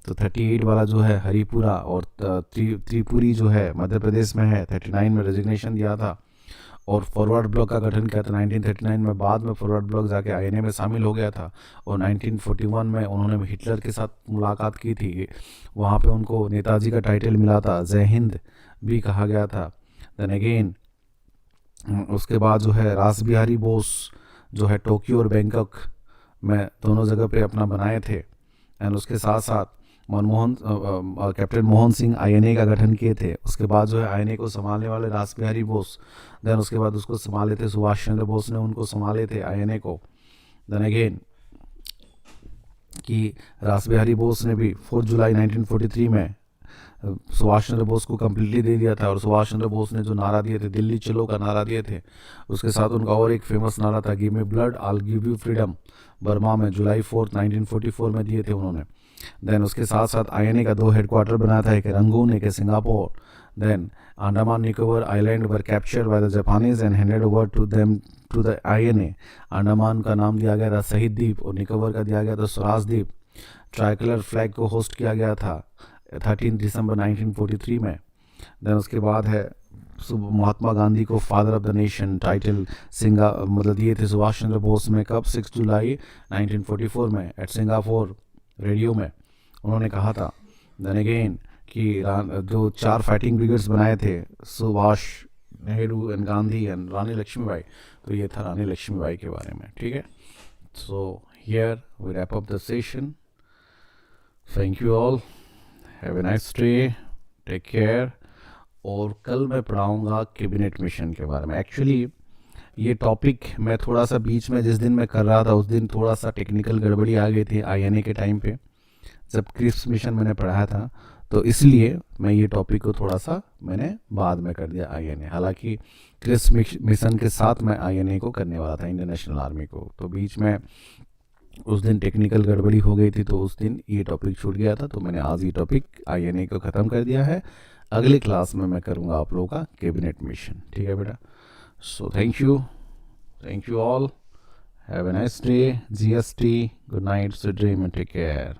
तो 38 वाला जो है हरिपुरा और त्रिपुरी जो है मध्य प्रदेश में है, 39 में रेजिग्नेशन दिया था और फॉरवर्ड ब्लॉक का गठन किया था 1939 में। बाद में फॉरवर्ड ब्लॉक जाके आईएनए में शामिल हो गया था और 1941 में उन्होंने हिटलर के साथ मुलाकात की थी, वहाँ पे उनको नेताजी का टाइटल मिला था, जय हिंद भी कहा गया था। देन अगेन उसके बाद जो है रास बिहारी बोस जो है टोक्यो और बैंकॉक में दोनों जगह पे अपना बनाए थे, एंड उसके साथ साथ कैप्टन मोहन सिंह आईएनए का गठन किए थे। उसके बाद जो है आईएनए को संभालने वाले रास बिहारी बोस, देन उसके बाद उसको संभाले थे सुभाष चंद्र बोस ने, उनको संभाले थे आईएनए को। देन अगेन कि रास बिहारी बोस ने भी 4 जुलाई 1943 में सुभाष चंद्र बोस को कम्प्लीटली दे दिया था, और सुभाष चंद्र बोस ने जो नारा दिए थे, दिल्ली चलो का नारा दिए थे, उसके साथ उनका और एक फेमस नारा था, give me blood I will give you freedom, Burma में जुलाई 4 1944 में दिए थे उन्होंने। देन उसके साथ साथ आईएनए का 2 हेडक्वार्टर बनाया था, एक रंगून एक Singapore. Then Andaman Nicobar island were captured by the Japanese and handed over to them to the INA. Andaman का नाम दिया गया था शहीद द्वीप और निकोबार का दिया गया था स्वराज द्वीप। ट्राइकलर फ्लैग को होस्ट किया गया था 13 दिसंबर 1943 में। देन उसके बाद है महात्मा गांधी को father of the nation title मतलब दिए थे सुभाष चंद्र बोस में, कब 6 जुलाई 1944 में एट सिंगापुर रेडियो में उन्होंने कहा था। देन अगेन कि जो 4 फाइटिंग ब्रिगेड्स बनाए थे सुभाष, नेहरू एंड गांधी एंड रानी लक्ष्मीबाई, तो ये था रानी लक्ष्मीबाई के बारे में, ठीक है। So here we wrap up the session. Thank you all, have a nice day, take care. और कल मैं पढ़ाऊँगा कैबिनेट मिशन के बारे में। एक्चुअली ये टॉपिक मैं थोड़ा सा बीच में जिस दिन मैं कर रहा था उस दिन थोड़ा सा टेक्निकल गड़बड़ी आ गई थी आईएनए के टाइम पे, जब क्रिप्स मिशन मैंने पढ़ाया था, तो इसलिए मैं ये टॉपिक को थोड़ा सा मैंने बाद में कर दिया आईएनए। हालांकि क्रिप्स मिशन के साथ मैं आईएनए को करने वाला था, इंडियन नेशनल आर्मी को, तो बीच में उस दिन टेक्निकल गड़बड़ी हो गई थी, तो उस दिन ये टॉपिक छूट गया था। तो मैंने आज ये टॉपिक आईएनए को ख़त्म कर दिया है। अगले क्लास में मैं करूँगा आप लोगों का कैबिनेट मिशन, ठीक है बेटा। So thank you all, have a nice day, GST, good night, sweet dream and take care.